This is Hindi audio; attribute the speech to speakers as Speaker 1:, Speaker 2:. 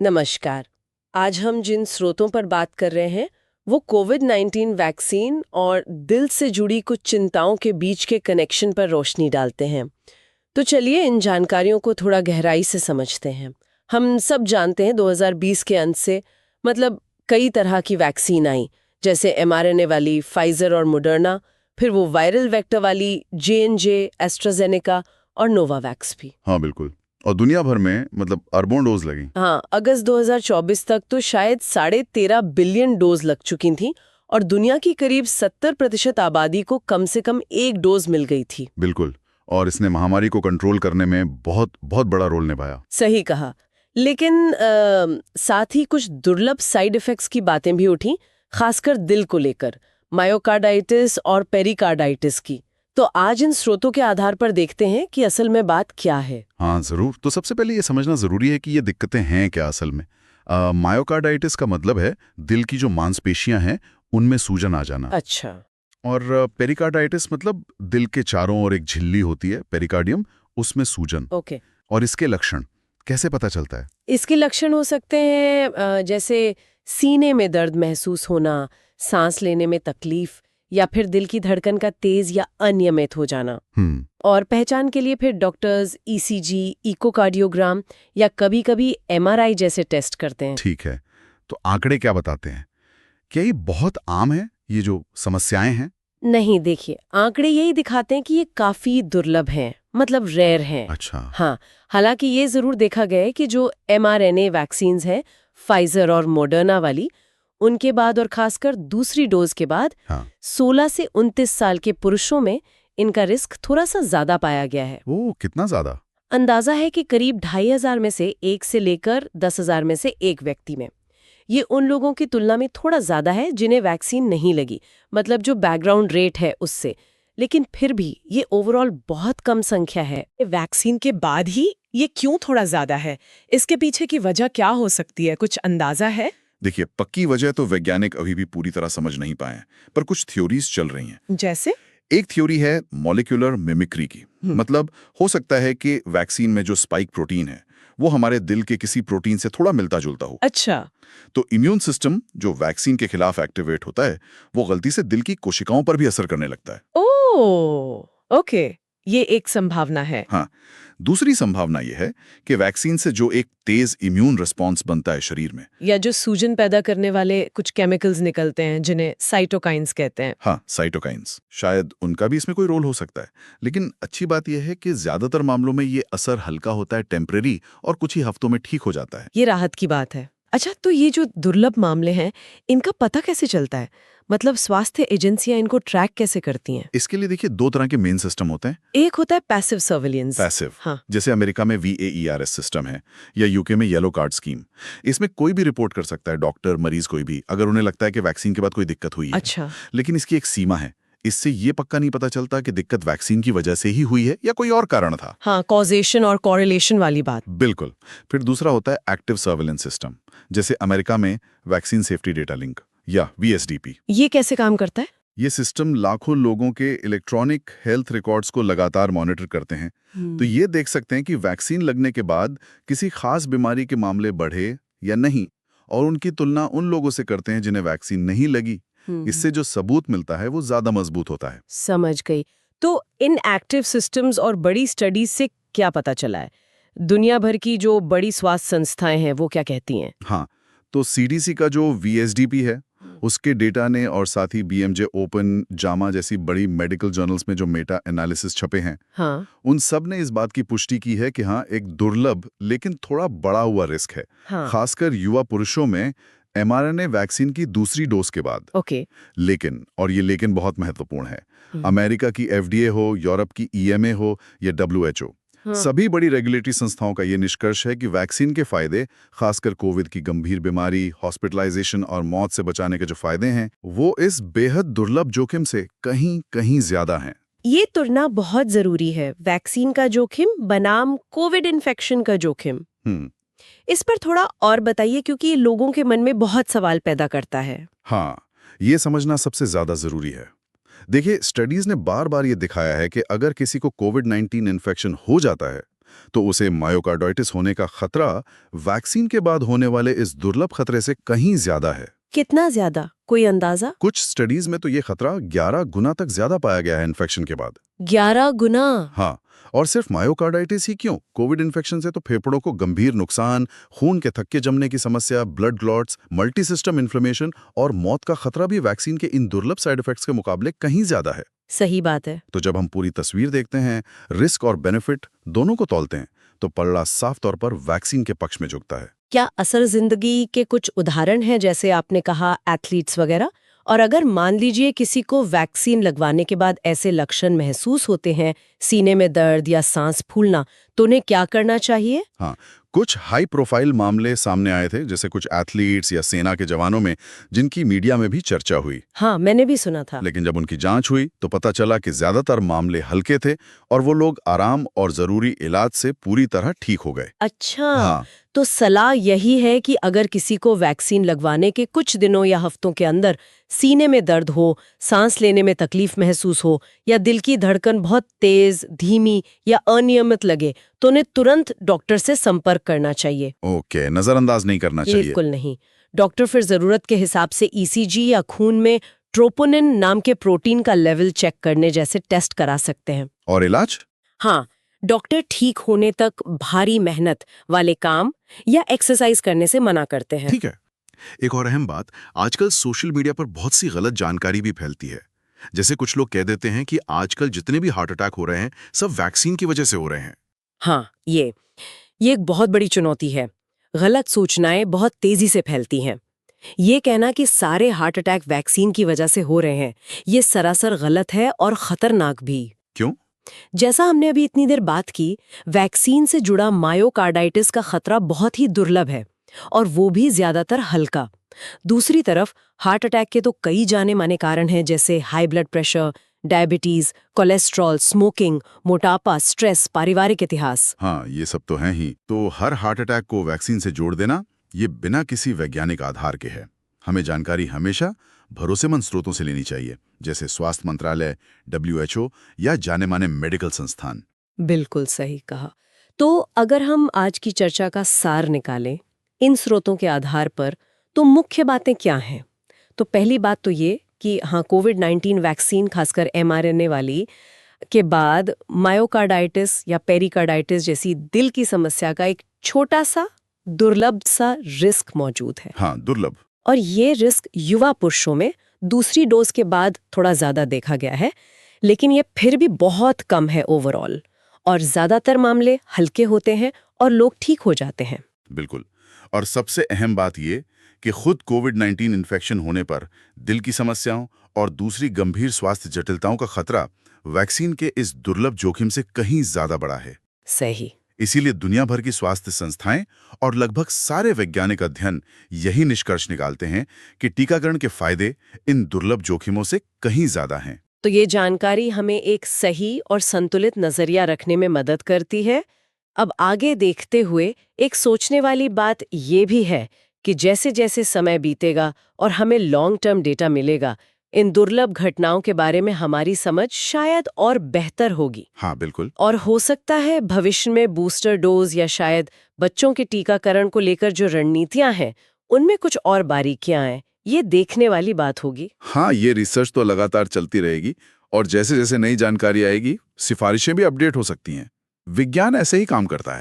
Speaker 1: नमस्कार। आज हम जिन स्रोतों पर बात कर रहे हैं वो कोविड-19 वैक्सीन और दिल से जुड़ी कुछ चिंताओं के बीच के कनेक्शन पर रोशनी डालते हैं। तो चलिए इन जानकारियों को थोड़ा गहराई से समझते हैं। हम सब जानते हैं 2020 के अंत से मतलब कई तरह की वैक्सीन आई, जैसे mRNA वाली फाइजर और मोडर्ना, फिर वो वायरल वेक्टर वाली J&J, एस्ट्राजेनेका और नोवावैक्स भी।
Speaker 2: हाँ बिल्कुल। और दुनिया भर में मतलब अरबों डोज लगी।
Speaker 1: हाँ, अगस्त 2024 तक तो शायद 13.5 बिलियन डोज लग चुकी थी और दुनिया की करीब 70% आबादी को कम से कम एक डोज मिल गई थी।
Speaker 2: बिल्कुल। और इसने महामारी को कंट्रोल करने में बहुत बहुत बड़ा रोल निभाया।
Speaker 1: सही कहा। लेकिन साथ ही कुछ दुर्लभ साइड इफेक्ट्स की बातें भी उठी, खासकर दिल को लेकर, मायोकार्डाइटिस और पेरिकार्डाइटिस की। तो आज इन स्रोतों के आधार पर देखते हैं कि असल में बात क्या है।
Speaker 2: हाँ जरूर। तो सबसे पहले ये समझना जरूरी है कि ये दिक्कतें हैं क्या असल में। मायोकार्डाइटिस का मतलब है दिल की जो मांसपेशियां हैं उनमें सूजन आ जाना।
Speaker 1: अच्छा।
Speaker 2: और पेरिकार्डाइटिस मतलब दिल के चारों ओर एक झिल्ली होती है पेरिकार्डियम, उसमें सूजन।
Speaker 1: ओके।
Speaker 2: और इसके लक्षण कैसे पता चलता है?
Speaker 1: इसके लक्षण हो सकते हैं जैसे सीने में दर्द महसूस होना, सांस लेने में तकलीफ, या फिर दिल की धड़कन का तेज या अनियमित हो जाना। और पहचान के लिए फिर डॉक्टर्स ईसीजी, इकोकार्डियोग्राम या कभी-कभी एमआरआई जैसे टेस्ट करते हैं।
Speaker 2: ठीक है। तो आंकड़े क्या बताते हैं? क्या ये बहुत आम है, ये जो समस्याएं हैं?
Speaker 1: नहीं, देखिए, आंकड़े यही दिखाते हैं कि ये काफी दुर्लभ हैं, मतलब रेयर हैं।
Speaker 2: अच्छा।
Speaker 1: हाँ, हालांकि ये जरूर देखा गया है कि जो mRNA वैक्सीन्स हैं, फाइजर और मोडर्ना वाली, उनके बाद और खासकर दूसरी डोज के बाद 16 से 29 साल के पुरुषों में इनका रिस्क थोड़ा सा ज्यादा पाया गया है।
Speaker 2: वो कितना ज्यादा?
Speaker 1: अंदाजा है कि करीब 2,500 में से एक से लेकर 10,000 में से एक व्यक्ति में। ये उन लोगों की तुलना में थोड़ा ज्यादा है जिन्हें वैक्सीन नहीं लगी, मतलब जो बैकग्राउंड रेट है उससे। लेकिन फिर भी ये ओवरऑल बहुत कम संख्या है।
Speaker 3: वैक्सीन के बाद ही ये क्यों थोड़ा ज्यादा है? इसके पीछे की वजह क्या हो सकती है, कुछ अंदाजा है?
Speaker 2: देखिए, पक्की वजह तो वैज्ञानिक अभी भी पूरी तरह समझ नहीं पाए हैं, पर कुछ थ्योरीज चल रही हैं।
Speaker 3: जैसे?
Speaker 2: एक थ्योरी है मॉलिक्यूलर मिमिक्री की। मतलब हो सकता है कि वैक्सीन में जो स्पाइक प्रोटीन है वो हमारे दिल के किसी प्रोटीन से थोड़ा मिलता जुलता हो।
Speaker 3: अच्छा।
Speaker 2: तो इम्यून सिस्टम जो वैक्सीन के खिलाफ एक्टिवेट होता है वो गलती से दिल की कोशिकाओं पर भी असर करने लगता है।
Speaker 3: ओह, ओके, ये एक संभावना है।
Speaker 2: हाँ, दूसरी संभावना यह है कि वैक्सीन से जो एक तेज इम्यून रिस्पॉन्स बनता है शरीर में,
Speaker 3: या जो सूजन पैदा करने वाले कुछ केमिकल्स निकलते हैं जिन्हें साइटोकाइंस कहते हैं।
Speaker 2: हाँ, साइटोकाइंस, शायद उनका भी इसमें कोई रोल हो सकता है। लेकिन अच्छी बात यह है कि ज्यादातर मामलों में ये असर हल्का होता है, टेम्परेरी, और कुछ ही हफ्तों में ठीक हो जाता है।
Speaker 3: ये राहत की बात है। अच्छा, तो ये जो दुर्लभ मामले हैं, इनका पता कैसे चलता है? मतलब स्वास्थ्य एजेंसियां इनको ट्रैक कैसे करती हैं?
Speaker 2: इसके लिए देखिए, दो तरह के मेन सिस्टम होते हैं।
Speaker 3: एक होता है पैसिव सर्विलियंस।
Speaker 2: पैसिव,
Speaker 3: हाँ।
Speaker 2: जैसे अमेरिका में VAERS सिस्टम है, या यूके में येलो कार्ड स्कीम। इसमें कोई भी रिपोर्ट कर सकता है, डॉक्टर, मरीज, कोई भी, अगर उन्हें लगता है कि वैक्सीन के बाद कोई दिक्कत हुई है।
Speaker 3: अच्छा।
Speaker 2: लेकिन इसकी एक सीमा है। इससे ये पक्का नहीं पता चलता कि दिक्कत वैक्सीन की वजह से ही हुई है या कोई और कारण था।
Speaker 3: हाँ, कॉजेशन और कॉरिलेशन वाली बात।
Speaker 2: बिल्कुल। फिर दूसरा होता है एक्टिव सर्विलेंस सिस्टम, जैसे अमेरिका में वैक्सीन सेफ्टी डेटा लिंक या VSDP।
Speaker 3: ये कैसे काम करता है?
Speaker 2: ये सिस्टम लाखों लोगों के इलेक्ट्रॉनिक हेल्थ रिकॉर्ड्स को लगातार मॉनिटर करते हैं। तो ये देख सकते हैं कि वैक्सीन लगने के बाद किसी खास बीमारी के मामले बढ़े या नहीं, और उनकी तुलना उन लोगों से करते हैं जिन्हें वैक्सीन नहीं लगी। इससे जो सबूत मिलता है वो ज्यादा मजबूत होता है।
Speaker 1: समझ गई। तो इन एक्टिव सिस्टम्स और बड़ी स्टडीज से क्या पता चला है? दुनिया भर की जो बड़ी स्वास्थ्य संस्थाएं हैं वो क्या कहती हैं?
Speaker 2: हाँ, तो CDC का जो VSDP है उसके डेटा ने, और साथ ही BMJ ओपन, जामा जैसी बड़ी मेडिकल जर्नल्स में जो मेटा एनालिसिस छपे हैं,
Speaker 1: हाँ।
Speaker 2: उन सब ने इस बात की पुष्टि की है कि हाँ, एक दुर्लभ लेकिन थोड़ा बड़ा हुआ रिस्क है।
Speaker 1: हाँ।
Speaker 2: खासकर युवा पुरुषों में mRNA वैक्सीन की दूसरी डोज के बाद।
Speaker 1: ओके।
Speaker 2: लेकिन, और ये लेकिन बहुत महत्वपूर्ण है, अमेरिका की FDA हो, यूरोप की EMA हो या WHO, सभी बड़ी रेगुलेटरी संस्थाओं का ये निष्कर्ष है कि वैक्सीन के फायदे, खासकर कोविड की गंभीर बीमारी, हॉस्पिटलाइजेशन और मौत से बचाने के जो फायदे हैं, वो इस बेहद दुर्लभ जोखिम से कहीं कहीं ज्यादा हैं।
Speaker 1: ये तुलना बहुत जरूरी है, वैक्सीन का जोखिम बनाम कोविड इन्फेक्शन का जोखिम। इस पर थोड़ा और बताइए, क्योंकि ये लोगों के मन में बहुत सवाल पैदा करता है।
Speaker 2: हाँ, ये समझना सबसे ज्यादा जरूरी है। देखिए, स्टडीज ने बार बार ये दिखाया है कि अगर किसी को कोविड-19 इन्फेक्शन हो जाता है तो उसे मायोकार्डाइटिस होने का खतरा वैक्सीन के बाद होने वाले इस दुर्लभ खतरे से कहीं ज्यादा है।
Speaker 1: कितना ज्यादा, कोई अंदाजा?
Speaker 2: कुछ स्टडीज में तो ये खतरा 11 गुना तक ज्यादा पाया गया है इन्फेक्शन के बाद।
Speaker 1: 11 गुना?
Speaker 2: हाँ, और सिर्फ मायोकार्डाइटिस ही क्यों, कोविड इन्फेक्शन से तो फेफड़ों को गंभीर नुकसान, खून के थक्के जमने की समस्या, blood clots, multi system inflammation और मौत का खतरा भी वैक्सीन के इन दुर्लभ साइड इफेक्ट्स के मुकाबले कहीं ज्यादा है।
Speaker 1: सही बात है।
Speaker 2: तो जब हम पूरी तस्वीर देखते हैं, रिस्क और बेनिफिट दोनों को तौलते हैं, तो पलड़ा साफ तौर पर वैक्सीन के पक्ष में झुकता है।
Speaker 1: क्या असल जिंदगी के कुछ उदाहरण हैं, जैसे आपने कहा एथलीट्स वगैरह? और अगर मान लीजिए किसी को वैक्सीन लगवाने के बाद ऐसे लक्षण महसूस होते हैं, सीने में दर्द या सांस फूलना, तो उन्हें क्या करना चाहिए?
Speaker 2: हाँ, कुछ हाई प्रोफाइल मामले सामने आए थे, जैसे कुछ एथलीट्स या सेना के जवानों में, जिनकी मीडिया में भी चर्चा हुई।
Speaker 1: हाँ, मैंने भी सुना था।
Speaker 2: लेकिन जब उनकी जांच हुई तो पता चला कि ज्यादातर मामले हल्के थे और वो लोग आराम और जरूरी इलाज से पूरी तरह ठीक हो गए।
Speaker 1: अच्छा,
Speaker 2: हाँ,
Speaker 1: तो सलाह यही है कि अगर किसी को वैक्सीन लगवाने के कुछ दिनों या हफ्तों के अंदर सीने में दर्द हो, सांस लेने में तकलीफ महसूस हो या दिल की धड़कन बहुत तेज, धीमी या अनियमित लगे, तो उन्हें तुरंत डॉक्टर से संपर्क करना चाहिए।
Speaker 2: ओके, नजरअंदाज नहीं करना चाहिए।
Speaker 1: बिल्कुल नहीं। डॉक्टर फिर जरूरत के हिसाब से ईसीजी या खून में ट्रोपोनिन नाम के प्रोटीन का लेवल चेक करने जैसे टेस्ट करा सकते हैं।
Speaker 2: और इलाज?
Speaker 1: हाँ, डॉक्टर ठीक होने तक भारी मेहनत वाले काम या एक्सरसाइज करने से मना करते हैं।
Speaker 2: ठीक है। एक और अहम बात, आजकल सोशल मीडिया पर बहुत सी गलत जानकारी भी फैलती है। जैसे कुछ लोग कह देते हैं कि आजकल जितने भी हार्ट अटैक हो रहे हैं सब वैक्सीन की वजह से हो रहे हैं।
Speaker 1: हाँ, ये एक बहुत बड़ी चुनौती है। गलत सूचनाएं बहुत तेजी से फैलती हैं। ये कहना कि सारे हार्ट अटैक वैक्सीन की वजह से हो रहे हैं, ये सरासर गलत है और खतरनाक भी।
Speaker 2: क्यों?
Speaker 1: जैसा हमने अभी इतनी देर बात की, वैक्सीन से जुड़ा मायोकार्डाइटिस का खतरा बहुत ही दुर्लभ है और वो भी ज्यादातर हल्का। दूसरी तरफ हार्ट अटैक के तो कई जाने माने कारण हैं, जैसे high blood pressure, diabetes, cholesterol, smoking, मोटापा, स्ट्रेस, पारिवारिक इतिहास।
Speaker 2: हाँ, ये सब तो हैं ही। तो हर हार्ट अटैक को वैक्सीन से जोड़ देना, ये बिना किसी वैज्ञानिक आधार के है। हमें जानकारी हमेशा भरोसेमंद स्रोतों से लेनी चाहिए, जैसे स्वास्थ्य मंत्रालय, WHO या जाने माने मेडिकल संस्थान।
Speaker 1: बिल्कुल सही कहा। तो अगर हम आज की चर्चा का सार निकालें इन स्रोतों के आधार पर, तो मुख्य बातें क्या हैं? तो पहली बात तो ये कि हाँ, कोविड-19 वैक्सीन, खासकर mRNA वाली, के बाद मायोकार्डाइटिस या पेरिकार्डाइटिस जैसी दिल की समस्या का एक छोटा सा दुर्लभ सा रिस्क मौजूद है।
Speaker 2: हाँ, दुर्लभ।
Speaker 1: और ये रिस्क युवा पुरुषों में दूसरी डोज के बाद थोड़ा ज्यादा देखा गया है, लेकिन ये फिर भी बहुत कम है ओवरऑल, और ज्यादातर मामले हल्के होते हैं और लोग ठीक हो जाते हैं।
Speaker 2: बिल्कुल। और सबसे अहम बात ये कि खुद कोविड-19 इन्फेक्शन होने पर दिल की समस्याओं और दूसरी गंभीर स्वास्थ्य जटिलताओं का खतरा वैक्सीन के इस दुर्लभ जोखिम से कहीं ज्यादा बड़ा है।
Speaker 1: सही।
Speaker 2: इसीलिए दुनिया भर की स्वास्थ्य संस्थाएं और लगभग सारे वैज्ञानिक अध्ययन यही निष्कर्ष निकालते हैं कि टीकाकरण के फायदे इन दुर्लभ जोखिमों से कहीं ज्यादा हैं।
Speaker 1: तो ये जानकारी हमें एक सही और संतुलित नजरिया रखने में मदद करती है। अब आगे देखते हुए एक सोचने वाली बात ये भी है कि जैसे जैसे समय बीतेगा और हमें लॉन्ग टर्म डेटा मिलेगा, इन दुर्लभ घटनाओं के बारे में हमारी समझ शायद और बेहतर होगी।
Speaker 2: हाँ, बिल्कुल।
Speaker 1: और हो सकता है भविष्य में बूस्टर डोज या शायद बच्चों के टीकाकरण को लेकर जो रणनीतियां हैं, उनमें कुछ और बारीकियां हैं। ये देखने वाली बात होगी।
Speaker 2: हाँ, ये रिसर्च तो लगातार चलती रहेगी और जैसे जैसे नई जानकारी आएगी, सिफारिशें भी अपडेट हो सकती हैं। विज्ञान ऐसे ही काम करता है।